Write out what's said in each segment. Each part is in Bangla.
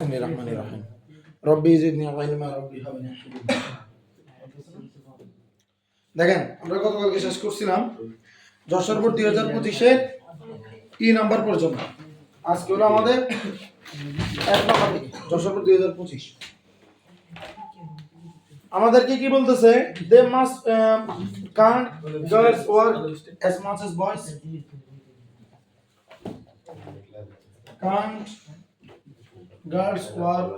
Bismillahirrahmanirrahim. রব্বি জিদনি ইলমা রব্বি হাবনি হিলমা। দেখেন আমরা গতকালকে শেষ করছিলাম যশোর বোর্ড 2025 এর ই নাম্বার পর্যন্ত। আজকে হলো আমাদের 1 নাম্বার থেকে যশোর বোর্ড 2025। আমাদেরকে কি বলতেছে? They must can't girls work as much as boys. Can't girls work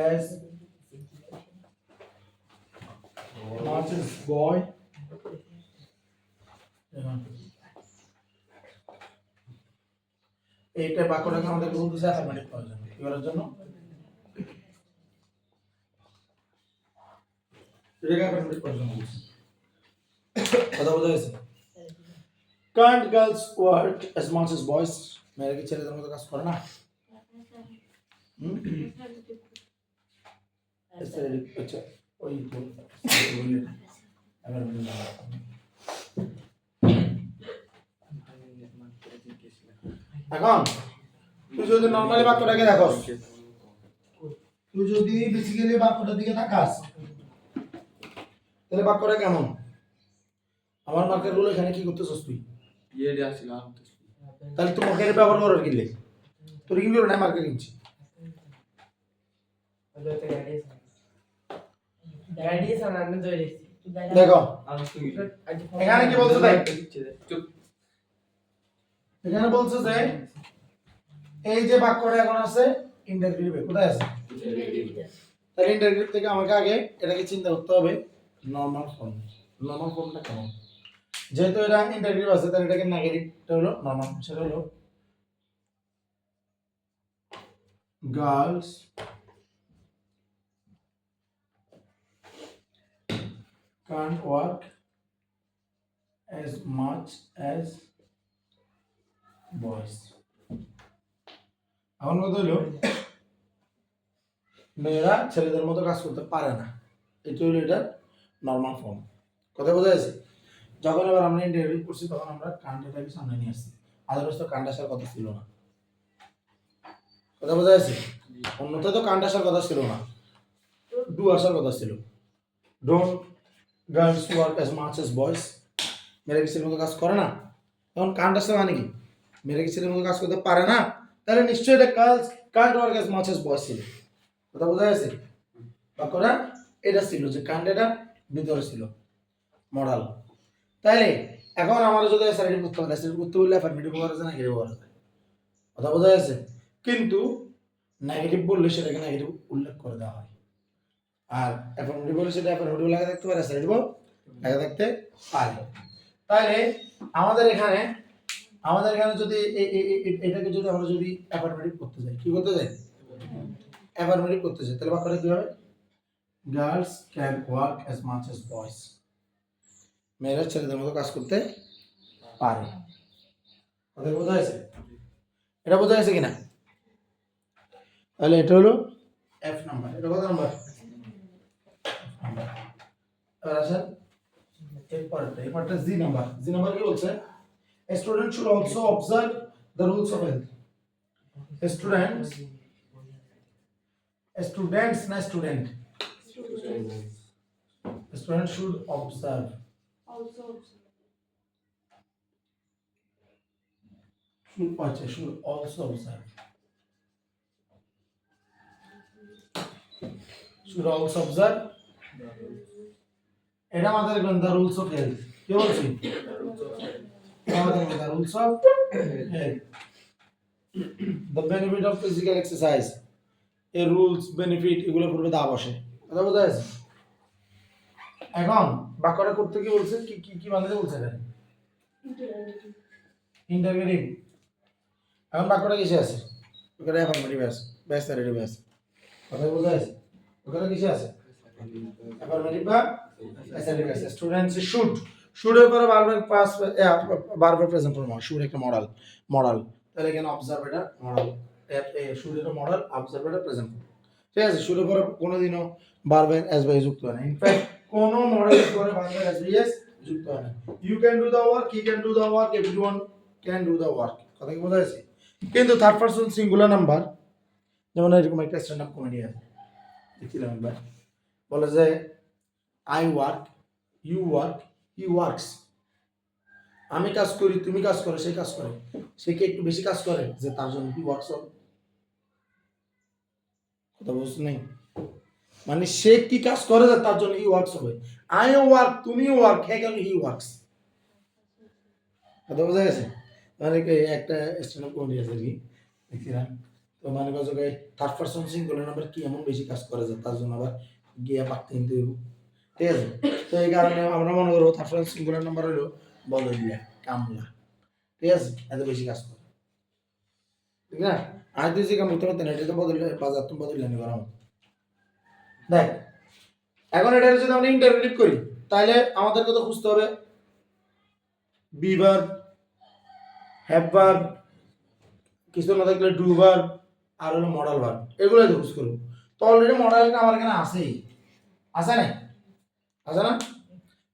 as much as boy. এইটা বাক্যটাকে আমাদের বলতেছে অ্যাফার্মেটিভ প্রয়োজন কি করার জন্য? এটাকে অ্যাফার্মেটিভ প্রয়োজন বলছে। কথা বোঝা গেছে? Can't girls work as much as boys? মেয়েরা কি ছেলেদের মতো কাজ করে না? আচ্ছা ওই এখন তুই যদি নরমালি বাক্যটাকে দেখোস, তুই যদি বেসিক্যালি বাক্যটার দিকে তাকাস তাহলে বাক্যটা কেমন? আমার মার্কের রুল এখানে কি করতেছস তুই? তাহলে তো মার্কের ব্যবহার করার কি লাগে? তোর কি বলো না মার্কেট কিনছি? দেখো এখানে কি বলছে? দেখ এখানে বলছে যে এই যে বাক্যটা এখন আছে ইন্টারগ্রেটিভে, কোথায় আছে? তাহলে ইন্টারগ্রেটিভ থেকে আমাকে আগে এটাকে চিন্তা করতে হবে নরমাল ফর্ম। নরমাল ফর্মটা কেমন? যেহেতু এটা ইন্টারগ্রেটিভ আছে তাহলে এটাকে নেগেটিভটা হলো নরমাল, সেটা হলো girls can't work as much as boys. এখন কথা হলো মেয়েরা ছেলেদের মতো কাজ করতে পারে না, এটা হলো এটা নরমাল ফর্ম। কথা বোঝা যাচ্ছে? যখন এবার আমরা ইন্টারভিউ করছি তখন আমরা কান্ডটাকে সামনে নিয়ে আসছি, আদারওয়াইজ তো কান্ড আসার কথা ছিল না। কথা বোঝা যাচ্ছে? অন্যথায় তো কান্ড আসার কথা ছিল না, ডু আসার কথা ছিল। Don't girls work as much as boys. মেয়েরা কি ছেলের মতো কাজ করে না? এখন কান্ড আসছে মানে কি? মেয়েরা কি ছেলের মতো কাজ করতে পারে না, তাহলে নিশ্চয়ই এটা girls can't work as much as boys ছিল। কথা বোঝা যাচ্ছে? বাক্যটা এটা ছিল যে কান্ডটা ভিতরে ছিল মডাল। তাইলে এখন আমরা যদি অ্যাসার্টিভ করতে পারি, অ্যাসার্টিভ করতে বললে অ্যাফার্মেটিভ করা যায়, নেগেটিভ করা যায়। কথা বোঝা যাচ্ছে? কিন্তু নেগেটিভ বললে সেটাকে নেগেটিভ উল্লেখ করে দেওয়া হয়, আর অ্যাফার্মেটিভ বললে সেটা অ্যাফার্মেটিভ লেখা থাকতে পারে, অ্যাসার্টিভ লেখা থাকতে পারে। তাইলে আমাদের এখানে যদি এটাকে যদি আমরা যদি অ্যাফার্মেটিভ করতে যাই, কি করতে যাই? অ্যাফার্মেটিভ করতে চাই, তাহলে বাক্যটা কি হবে? Girls can work as much as boys. মেয়েরা ছেলেদের মতো কাজ করতে পারে। কথা বোঝা যাচ্ছে? এটা বোঝা যাচ্ছে কিনা? তাহলে এটা হলো এফ নাম্বার। এটা কত নাম্বার? এবার আসেন এই পার্টটা জি নাম্বার। জি নাম্বার কি বলছে? A student should also observe the rules of health. Students should observe should also observe এটা আমাদের the rules of health কি বলছি? আমাদের the rules of health, the benefit of physical exercise, এই রুলস বেনিফিট এগুলো পূর্বে দা বসে। কথা বোঝা যাচ্ছে? এখন বাক্যটা করতে কি বলছে? কি কি কি বানাতে বলছে? এটা ইন্টারগ্রেটিভ। এখন বাক্যটা কিসে আছে? ওখানে অ্যাফার্মেটিভ আছে, অ্যাসার্টিভ আছে। কথা বোঝা যাচ্ছে? ওখানে কিসে আছে? অ্যাফার্মেটিভ বা অ্যাসার্টিভ আছে। স্টুডেন্টস শুড এর পরে বারবার প্রেজেন্ট ফর্ম হয়। শুড একটা মডেল তাহলে এখানে অবজার্ভ এটা মডেল, শুড এটা মডেল, অবজার্ভ এটা প্রেজেন্ট ফর্ম। ঠিক আছে? শুড এর পরে কোনোদিনও বারবার এস বাই যুক্ত হয় না। ইনফ্যাক্ট কোন মডেল পরে বারবার এস বাই যুক্ত হয় না। You can do the work, he can do the work, everyone can do the work. কথা কি বোঝা যাচ্ছে? কিন্তু থার্ড পারসন সিঙ্গুলার নাম্বার, যেমন এরকম একটা স্ট্যান্ড আপ কমেডি আছে, দেখছিলাম একবার, বলে যে I work, you work, he works. আমি কাজ করি, তুমি কাজ করো, সে কাজ করে। সে কি একটু বেশি কাজ করে যে তার জন্য হি ওয়ার্কস হবে? কথা বুঝতে নেই? মানে সে কি কাজ করে যে তার জন্য হি ওয়ার্কস হবে। আই ওয়ার্ক, তুমি ওয়ার্ক, হ্যাঁ কেন হি ওয়ার্কস? কথা বোঝা গেছে? মানে একটা স্ট্যান্ড আপ কমেডি আছে আর কি, দেখছিলাম। তো মানে কাজ থার্ড পারসন সিঙ্গুলার নাম্বার কি এমন বেশি কাজ করে যে তার জন্য আবার গিয়ে পাঠতে নিতে হইব, ঠিক আছে? তো এই কারণে আমরা মনে করবো থার্ড পারসন সিঙ্গুলার নাম্বার হলো বদলিয়া, কামলা, ঠিক আছে? এত বেশি কাজ করে, ঠিক না? আর তুই যে কাম করতে পারতেন এটা তো বদলে বাজার তুমি বদলে আনি করা দেখ। এখন এটা যদি আমরা ইন্টারপ্রেট করি তাহলে আমাদেরকে তো খুঁজতে হবে বি ভার্ব, হ্যাভ ভার্ব, কিছু না থাকলে ডু ভার্ব, আর হলো মডাল ভার্ব, এগুলো ইউজ করব। তো অলরেডি মডেলটা আমার এখানে আছেই, আছে না? আছে না?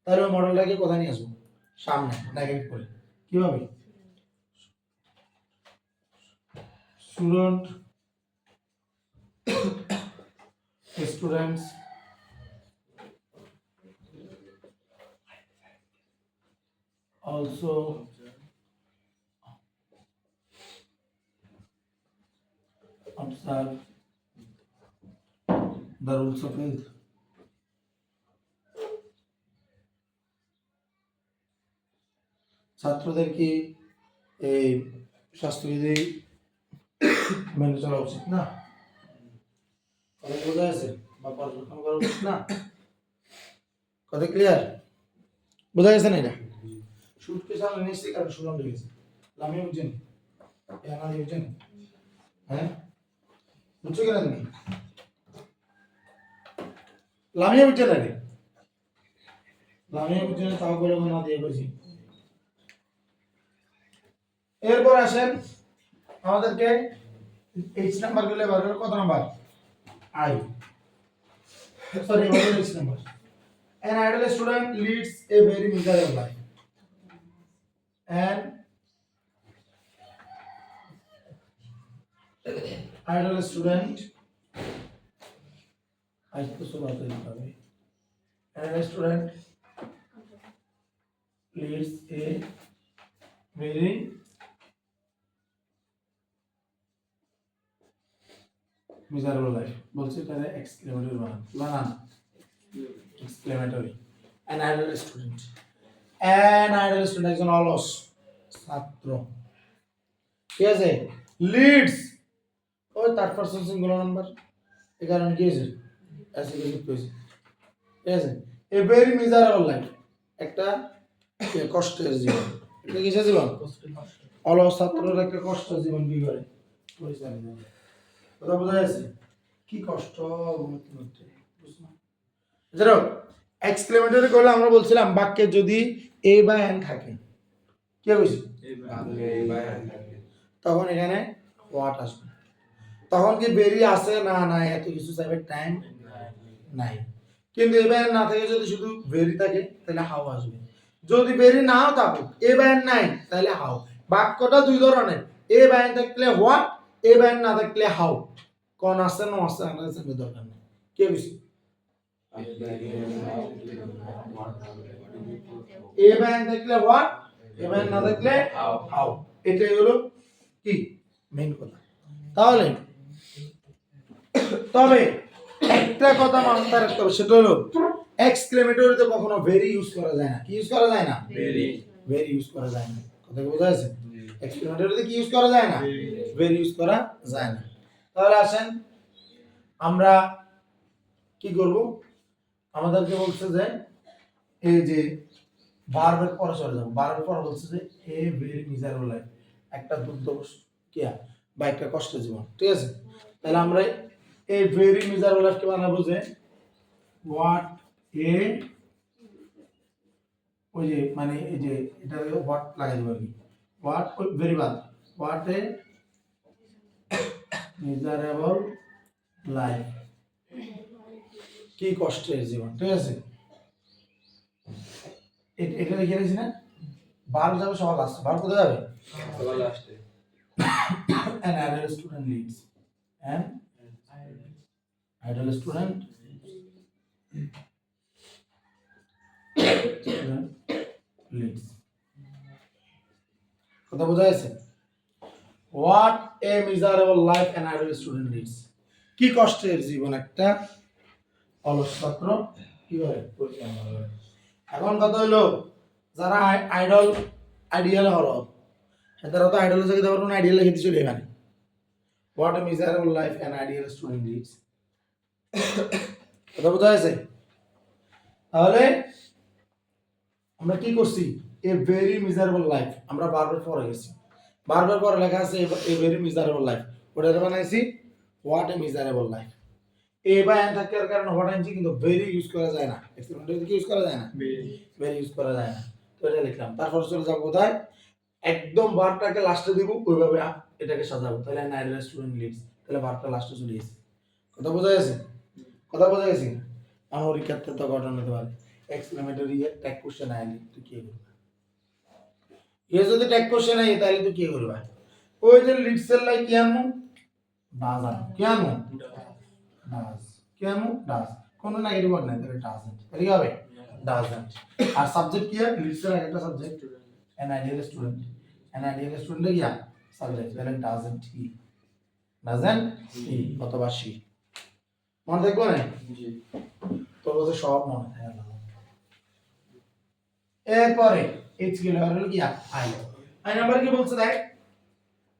তাহলে ওই মডেলটাকে কোথায় নিয়ে আসবো? সামনে নেগেটিভ করে। কিভাবে? Student, students, also observe the rules of health. ছাত্রদেরকে এই স্বাস্থ্যবিধি মেনে চলা উচিত না? কথা বোঝা আছে? বা পর্যবেক্ষণ করা উচিত না? কথা ক্লিয়ার? বোঝা গেছে না? এটা শুটকে সামনে নিশ্চয়ই কারণ শুরু গেছে। লামিয়ে বুঝছেন? এনা দিয়ে বুঝছেন? হ্যাঁ বুঝছো কেন তুমি? লামিয়ে বুঝছেন আগে? লামিয়ে বুঝছেন তাও করে না দিয়ে বলছি। এরপর আসেন আমাদেরকে এইচ নাম্বার গুলো বার করে, কত নাম্বার? আই, সরি এবার H number. An idle student leads a very miserable life. An idle student, I तो सुना तो लिखा है। An idle student leads a very miserable life. বলছে তাহলে exclamatory বানান exclamatory. An idle student. An idle student একজন অলস ছাত্র, ঠিক আছে? লিডস, ওই থার্ড পারসন সিঙ্গুলার নাম্বার, এই কারণে কি হয়েছে? অ্যাসিড যুক্ত হয়েছে, ঠিক আছে? এ ভেরি মিজারেবল লাইফ, একটা কষ্টের জীবন। এটা কিসের জীবন? অলস ছাত্রের একটা কষ্টের জীবন কি করে পরিচালিত করে। কথা বোঝা যাচ্ছে? কি কষ্ট বুঝছো? এক্সক্লেমেটরি করলে আমরা বলছিলাম বাক্যে যদি এ বা এন থাকে, কি বুঝছি? তখন এখানে হোয়াট আসবে। তখন কি বেরি আছে না নাই এত কিছু চাইবে টাইম নাই। কিন্তু এ বা এন না থাকে, যদি শুধু বেরি থাকে তাহলে হাউ আসবে। যদি বেরি নাও থাকুক, এ বা এন নাই তাহলে হাউ। বাক্যটা দুই ধরনের, এ বা এন থাকলে হোয়াট, এ বা এন না থাকলে হাউ। কোন আছে না আছে আমাদের জানার দরকার নেই। কি বুঝছি? এ বা এন থাকলে হোয়াট, এ বা এন না থাকলে হাউ। এটাই হলো কি মেইন কথা। তাহলে তবে একটা কথা মাথায় রাখতে হবে, সেটা হলো এক্সক্লেমেটরিতে কখনো ভেরি ইউজ করা যায় না। কি ইউজ করা যায় না? ভেরি ইউজ করা যায় না। কথা কি বোঝা যাচ্ছে? এক্সক্লেমেটরিতে কি ইউজ করা যায় না? ভেরি ইউজ করা যায় না। তাহলে আসেন আমরা কি করব? আমাদেরকে বলছে যে এই যে ভার্বের পরে চলে যাব। ভার্বের পরে বলছে যে এ ভেরি মিজারেবল লাইফ, একটা দুর্দশ কিয়া বা একটা কষ্টের জীবন, ঠিক আছে? তাহলে আমরা এই ভেরি মিজারেবল লাইফকে বানাবো যে হোয়াট এ, ওই যে মানে এই যে এটা হোয়াট লাগাই দেব আর কি, হোয়াট ভেরি বাদ, হোয়াট এ মিজারেবল লাইফ, কি কষ্টের জীবন, ঠিক আছে? এটা লিখে রেখেছি না? ভার্ব যাবে সবার লাস্টে। ভার্ব কোথায় যাবে? সবার লাস্টে। An ideal student leads. An ideal student leads. কথা বোঝা যাচ্ছে? What a miserable life an ideal student leads. কি কষ্টের জীবন একটা অলস ছাত্র কি করে পরিচালনা করে। এখন কথা হইলো যারা আইডিয়াল হলো তারা তো আইডিয়াল জায়গায় পারবো না, আইডিয়াল লিখে চলে এখানে। What a miserable life an ideal student leads. কথা বোঝা যাচ্ছে? তাহলে আমরা কি করছি, এ ভেরি মিজারেবল লাইফ আমরা বারবার পড়ে গেছি, বারবার পরে লেখা আছে এ ভেরি মিজারেবল লাইফ, ওটা বানাইছি হোয়াট এ মিজারেবল লাইফ। এ বা এন থাকার কারণে হোয়াট আনছি, কিন্তু ভেরি ইউজ করা যায় না, এক্সপেরিমেন্টে কি ইউজ করা যায় না, ভেরি ইউজ করা যায় না। তো এটা লিখলাম, তারপর চলে যাবো কোথায়, একদম ভার্বটাকে লাস্টে দিব, ওইভাবে এটাকে সাজাবো, তাহলে an ideal student leads, তাহলে ভার্বটা লাস্টে চলে গেছে। কথা বোঝা গেছে? কথা বোঝা গেছে? আমার পরীক্ষাতে তো ঘটনা হতে পারে, এক্সপ্লেনেটরি ট্যাগ কোশ্চেন আইলি তুই কি করবি, এ যদি ট্যাগ কোশ্চেন আই তাহলে তুই কি করবা, ওই যে লিটসেল লাইক কিয়ামু ডাজ, কিয়ামু ডাজ, কিয়ামু ডাজ, কোনো নেগেটিভ ওয়ার্ড নাই, তাহলে ডাজন্ট, তাহলে কি হবে ডাজন্ট। আর সাবজেক্ট কি আছে, লিটসেল একটা subject, an ideal student, an ideal student কি সাবজেক্ট, তাহলে ডাজন্ট হি, ডাজন্ট হি অথবা শি। মনে থাকবে না? জি। তোর কাছে সব মনে থাকে না। এরপরে এইচ গেল হলো কি আই নাম্বার কি বলছে দেখ,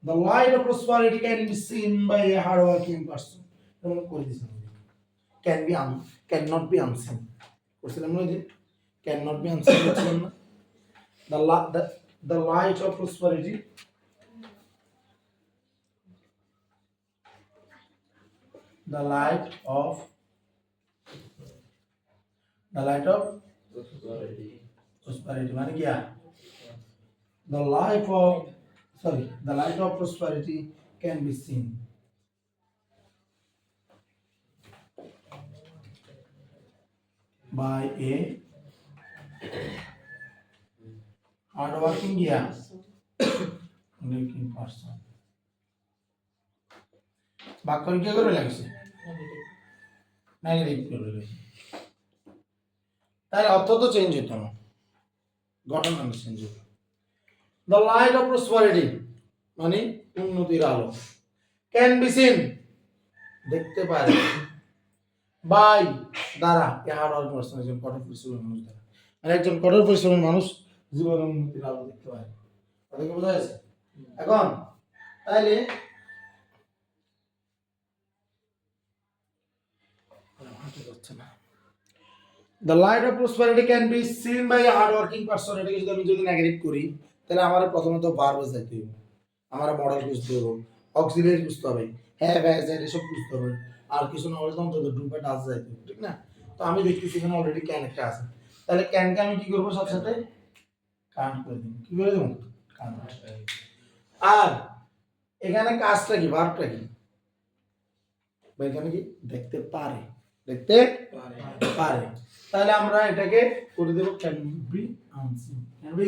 the light of prosperity can be seen by a hard working person, এমন করে দিছেন, can be cannot be unseen করছিলাম না, যে cannot be unseen করছিলাম না, the light of prosperity the light of prosperity মানে কি, the light of prosperity can be seen by a hardworking person. বাক্য কি করে লাগছে, নেগেটিভ করে লাগছে, তাহলে অর্থ তো চেঞ্জ হতো না, ঘটনা চেঞ্জ হতো। the light of prosperity মানে উন্নতির আলো, can be seen দেখতে পারে, by দ্বারা এ হার্ড ওয়ার্ক পারসন একজন কঠোর পরিশ্রমী মানুষ দ্বারা, মানে একজন কঠোর পরিশ্রমী মানুষ জীবনে উন্নতির আলো দেখতে পারে। তাদেরকে বোঝা যাচ্ছে? এখন তাইলে the light of prosperity can be seen by a hard working person, এটাকে যদি আমি নেগেটিভ করি তাহলে আমার প্রথমত ভার্ব যাইতে হবে, আমার মডেল বুঝতে হবে, অক্সিলারি বুঝতে হবে, হ্যাভ হ্যাজ এসব বুঝতে হবে, আর কিছু না হলে তো অন্তত ডু বা ডাজ যাইতে হবে, ঠিক না? তো আমি দেখতেছি এখানে অলরেডি ক্যান একটা আছে, তাহলে ক্যানকে আমি কি করবো, সাথে সাথে কাউন্ট করে দিব, কি করে দেবো কাউন্ট। আর এখানে কাজটা কি, ভার্বটা কি, বা এখানে কি দেখতে পারে, দেখতে পারে, তাহলে আমরা এটাকে করে দেব can be unseen, can be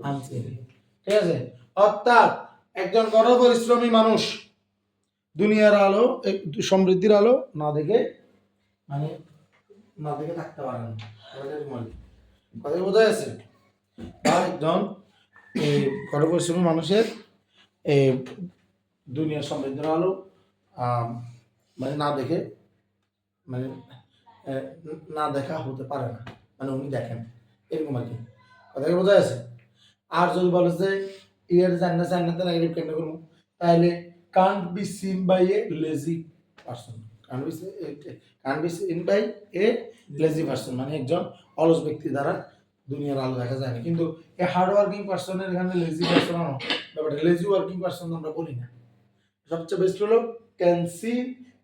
unseen, ঠিক আছে? অর্থাৎ একজন কঠোর পরিশ্রমী মানুষ দুনিয়ার আলো, সমৃদ্ধির আলো না দেখে, মানে না দেখে থাকতে পারে না, কথা বোঝা যাচ্ছে? একজন কঠোর পরিশ্রমী মানুষের দুনিয়ার সমৃদ্ধির আলো মানে না দেখে, মানে না দেখা হতে পারে না, মানে উনি দেখেন, এরকম আর কি, কথা বোঝা যাচ্ছে? আর যদি বলে যে ইয়ার জান্নাতে নেগেটিভ কেন করবো, তাহলে can't be seen by a lazy person, can't be seen by a lazy person মানে একজন অলস ব্যক্তি দ্বারা দুনিয়ার আলো দেখা যায় না। কিন্তু এ হার্ড ওয়ার্কিং পারসনের এখানে লেজি পারসন আনো, ব্যাপারটা লেজি ওয়ার্কিং পারসন আমরা বলি না, সবচেয়ে বেস্ট হলো can see,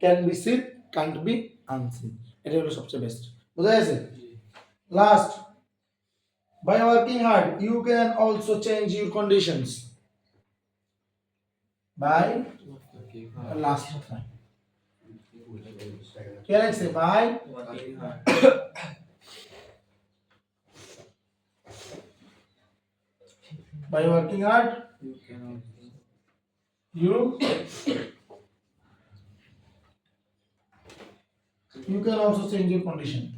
can be seen, can't be unseen, এটা হলো সবচেয়ে বেস্ট। বুঝা গেছে? Last, by working hard you can also change your conditions. By last time can I say by by working hard you you can also change your condition.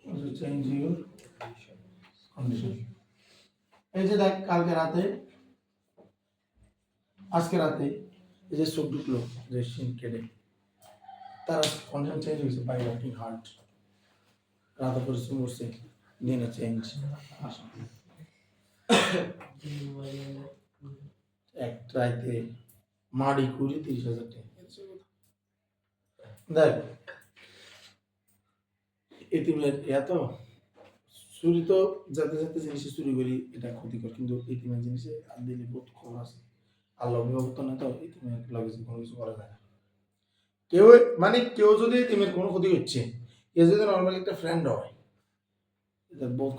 Also change your condition. এই যে দেখ কালকে রাতে আজকে রাতে এই যে চোখ ঢুকলো যে সিন কেটে তার কন্ডিশন চেঞ্জ হয়েছে বাই ওয়ার্কিং হার্ড রাতে পরিশ্রম করছে দিনে চেঞ্জ এক রাতে মাড়ি কুড়ি 30,000 টাকা দেখ এতিমের এত চুরি তো যাতে যাতে জিনিসে চুরি করি এটা ক্ষতিকর কিন্তু এতিমের জিনিসে আর দিলে বহুত খবর আছে আল্লাহ অভিভাবক না তো এতিমের লাগে কোনো কিছু করা যায় না কেউ মানে কেউ যদি এতিমের কোনো ক্ষতি করছে এ যদি নর্মালি একটা ফ্রেন্ড হয় এটা বহুত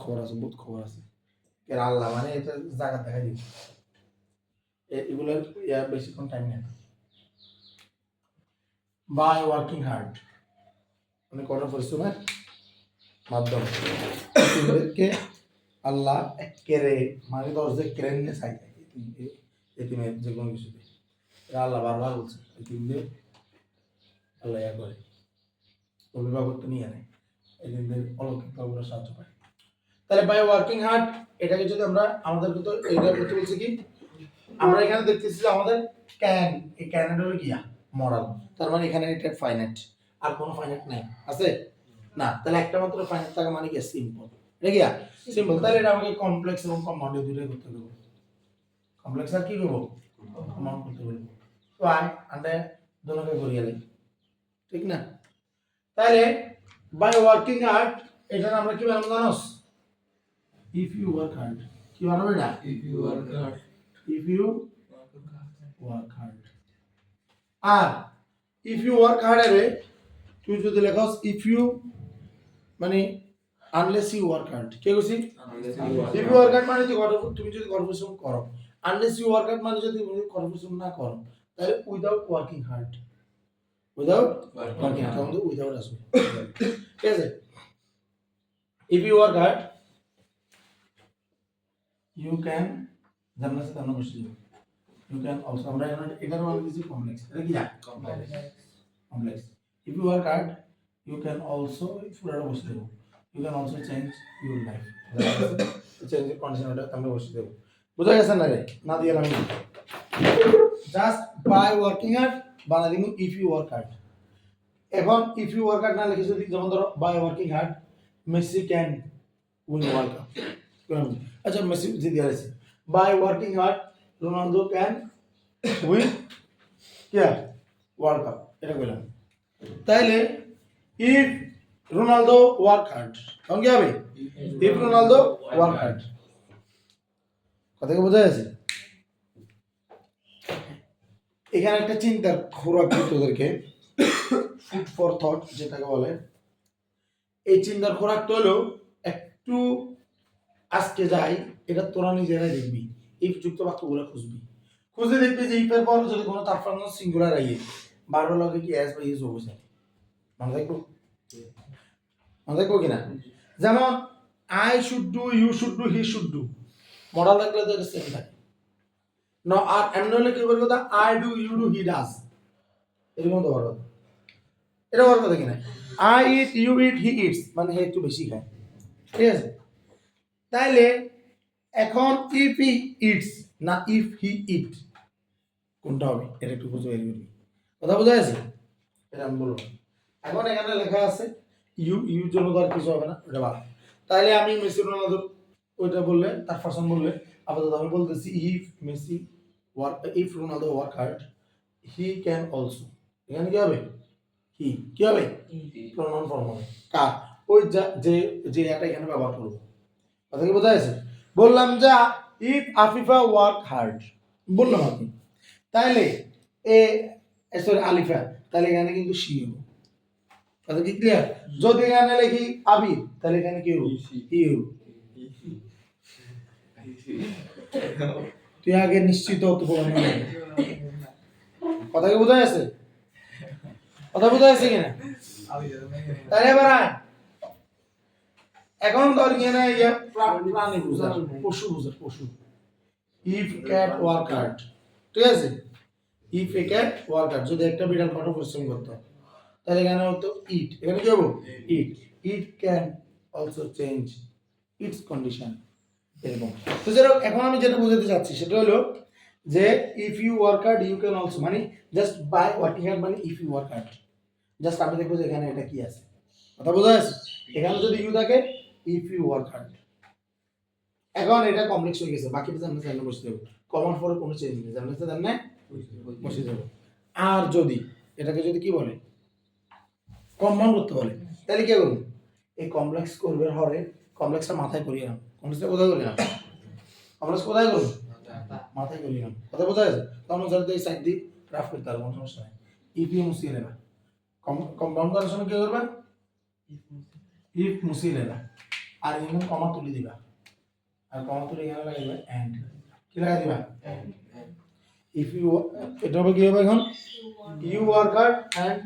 খবর আছে এর আল্লাহ মানে এটা জায়গা দেখা দিচ্ছে এগুলোর বেশিক্ষণ টাইম নেই না বাই ওয়ার্কিং হার্ড মানে কঠোর পরিশ্রমের মাধ্যমে এদেরকে আল্লাহ কেড়ে মানে দরজে কেড়ে নিয়ে চাই এতিমের যে কোনো কিছুতে আল্লাহ বারবার বলছে এতিমদের আল্লাহ ইয়া করে অভিভাবক নিয়ে নেয় এতিমদের অলৌকিকভাবে সাহায্য পায় তাহলে বাই ওয়ার্কিং হার্ড এটাকে যদি আমরা আমাদেরকে তো এটা করতে বলছি কি আমরা এখানে দেখতেছি যে আমাদের ক্যান এই ক্যানটা হলো গিয়া মডেল তার মানে এখানে এটা ফাইনাইট আর কোনো ফাইনাইট নাই আছে না তাহলে একটা মাত্র ফাইনাইট থাকা মানে কি সিম্পল এটা গিয়া সিম্পল তাহলে এটা আমাকে কমপ্লেক্স এবং কম্পাউন্ড দুটোই করতে দেবো কমপ্লেক্স আর কি করবো কম্পাউন্ড করতে বলবো তো আন্ডে দুটোকে করিয়ে দিই ঠিক না তাহলে বাই ওয়ার্কিং হার্ড এটা আমরা কি বানাবো জানোস if you work hard কি বানাবো এটা if you work hard R if you work hard এর তুই যদি লেখস if you মানে unless you work hard কে কইছি if you work hard মানে তুমি যদি কঠোর পরিশ্রম করো unless you work hard মানে যদি তুমি কঠোর পরিশ্রম না করো তাহলে without working hard without আসবে ঠিক আছে if you work hard you can জানলে সাথে আমরা বসে যাব you can also আমরা এখানে মানে কিছু কমপ্লেক্স এটা কি complex if you work hard you can also পুরোটা বসে যাব you can also change your life change condition ওটা আমরা বসে যাব বুঝা গেছে না রে না দিয়ে আমি জাস্ট বাই ওয়ার্কিং হার্ড বানা দিমু if you work hard এখন if you work hard না লিখে যদি যেমন ধরো by working hard Messi can win world cup আচ্ছা মেসি জিতে গেছে by working hard Ronaldo can win क्या ওয়ার্ল্ড কাপ এটা কইলাম তাইলে ইফ রোনালদো ওয়ার্ক হার্ড তখন কি হবে ইফ রোনালদো ওয়ার্ক হার্ড কথা কি বোঝা যাচ্ছে এখানে একটা চিন্তার খোরাক তোদেরকে ফুড ফর থট যেটাকে বলে এই চিন্তার খোরাকটা হলো একটু আজকে যাই এটা তোরা নিজেরাই দেখবি ইফ যুক্ত বাক্যগুলো খুঁজে দেখবি যে ইফের পর যদি কোনো তারপর সিঙ্গুলার আইয়ে বারবার লগে কি এস বা ইজ হবে মনে দেখবো কিনা যেমন I should do you should do he should do model লাগলে তো সেম থাকে না আর এমন হলে কি বলবো তা I do you do he does এরকম তো বড় এটা বড় কথা কিনা I eat you eat he eats মানে হে একটু বেশি খায় ঠিক আছে তাইলে এখন ইফ হি ইটস না ইফ হি ইট কোনটা হবে এটা একটু বুঝে বের করবি কথা বোঝা যাচ্ছে এটা আমি বলবো এখন এখানে লেখা আছে ইউ জন্য তো আর কিছু হবে না ওটা বাদ তাহলে আমি মেসি রোনালদো ওইটা বললে তার ফার্সন বললে আপাতত আমি বলতেছি if Ronaldo work hard he can also এখানে কি হবে কি হবে প্রনাউন ফর্ম হবে কার ওই যে এটা এখানে ব্যবহার করবো কথা কি বোঝা যাচ্ছে বললাম যা ইফ আফিফা ওয়ার্ক হার্ড বললাম আপনি তাহলে সরি আলিফা তাহলে এখানে কিন্তু সি হবে কথা কি ক্লিয়ার যদি এখানে লিখি আবির তাহলে এখানে কি হবে হি হবে তুই আগে নিশ্চিত হতে বলবি কথা কি বোঝা যাচ্ছে কিনা তাহলে এবার এখন ধর এখানে ইয়া প্রাণী বুঝার পশু বুঝার পশু ইফ ক্যাট ওয়ার্ক হার্ড ঠিক আছে if A cat work hard যদি একটা বিড়াল কঠোর পরিশ্রম করতো তাহলে এখানে হতো ইট এখানে কি হবো it it can also change its condition এরকম তো যাই হোক, এখন আমি যেটা বোঝাতে চাচ্ছি সেটা হলো যে if you work hard you can also মানে জাস্ট বাই ওয়ার্কিং হার্ড মানে if you work hard just আমি দেখবো যে এখানে এটা কি আছে কথা বোঝা যাচ্ছে এখানে যদি ইউ থাকে ইফ ইউ ওয়ার্ক হার্ড এখন এটা কমপ্লেক্স হয়ে গেছে বাকিটা জানতে চাইলে বসে দেবো কমন ফরে কোনো চেঞ্জ নেই জানতে জানলে বসে যাবো আর যদি এটাকে যদি কি বলে কম্পাউন্ড করতে বলে তাহলে কি করবো এই কমপ্লেক্স করবে হরে কমপ্লেক্সটা মাথায় করিয়ে নাও কমপ্লেক্সটা কোথায় করিয়ে নাও কমপ্লেক্স কোথায় করবো মাথায় করিয়ে নাও কথা বোঝা যাচ্ছে তখন যাতে এই সাইড দিয়ে রাফ করতে পারবো কোনো সমস্যা নেই ইফি মুছিয়ে নেবা কম্পাউন্ড করার সময় কি করবে ইফ মুছিয়ে নেবা আর এখানে কমা তুলে দিবা আর কমা তুলে এখানে লাগাইবা এন্ড কি লাগাই দিবা ইফ ইউ এটা হবে কি হবে এখন you work hard and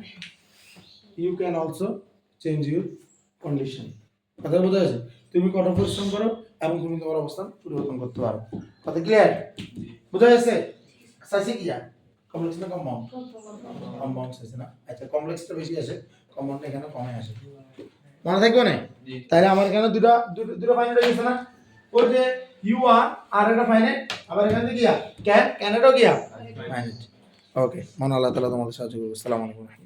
you can also change your condition কথা বোঝা যাচ্ছে তুমি কঠোর পরিশ্রম করো এবং তুমি তোমার অবস্থান পরিবর্তন করতে পারো কথা ক্লিয়ার বোঝা যাচ্ছে সাইসে কি যায় কমপ্লেক্স না কম্পাউন্ড কম্পাউন্ড সাইসে না আচ্ছা কমপ্লেক্সটা বেশি আছে কম্পাউন্ডটা এখানে কমে আসে মনে থাকবে না তাহলে আমার এখানে দুটো ফাইনাল হয়ে গেছে না ওই যে ইউ আর একটা ফাইনাল আবার এখানে কি ক্যান ক্যানেডাও কি ফাইনাল ওকে মন আল্লাহ তাআলা তোমাদের সাহায্য করবে আসসালামু আলাইকুম